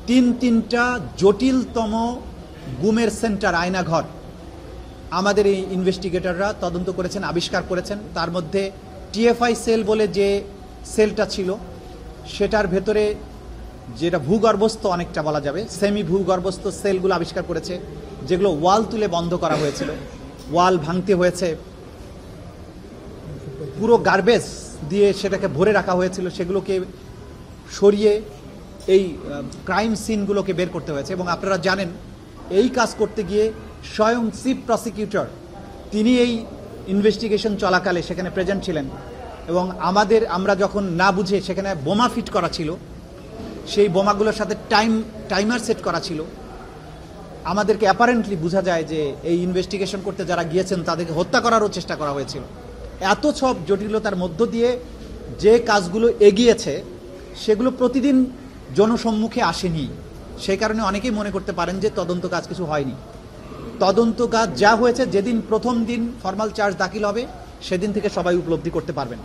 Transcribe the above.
তিনটা জটিলতম গুমের সেন্টার, আয়নাঘর আমাদের এই ইনভেস্টিগেটররা তদন্ত করেছেন, আবিষ্কার করেছেন। তার মধ্যে টিএফআই সেল বলে যে সেলটা ছিল, সেটার ভেতরে যেটা ভূগর্ভস্থ অনেকটা বলা যাবে, সেমি ভূগর্ভস্থ সেলগুলো আবিষ্কার করেছে, যেগুলো ওয়াল তুলে বন্ধ করা হয়েছিল, ওয়াল ভাঙতে হয়েছে, পুরো গার্বেজ দিয়ে সেটাকে ভরে রাখা হয়েছিল, সেগুলোকে সরিয়ে এই ক্রাইম সিনগুলোকে বের করতে হয়েছে। এবং আপনারা জানেন, এই কাজ করতে গিয়ে স্বয়ং চিফ প্রসিকিউটর তিনি এই ইনভেস্টিগেশন চলাকালে সেখানে প্রেজেন্ট ছিলেন। এবং আমরা যখন না বুঝে সেখানে বোমা ফিট করা ছিল, সেই বোমাগুলোর সাথে টাইমার সেট করা ছিল। আমাদেরকে অ্যাপারেন্টলি বোঝা যায় যে এই ইনভেস্টিগেশন করতে যারা গিয়েছেন তাদেরকে হত্যা করারও চেষ্টা করা হয়েছিল। এত সব জটিলতার মধ্য দিয়ে যে কাজগুলো এগিয়েছে সেগুলো প্রতিদিন জনসম্মুখে আসেনি। সেই কারণে অনেকেই মনে করতে পারেন যে তদন্ত কাজ কিছু হয়নি। তদন্ত কাজ যা হয়েছে, যেদিন প্রথম দিন ফর্মাল চার্জ দাখিল হবে সেদিন থেকে সবাই উপলব্ধি করতে পারবেন।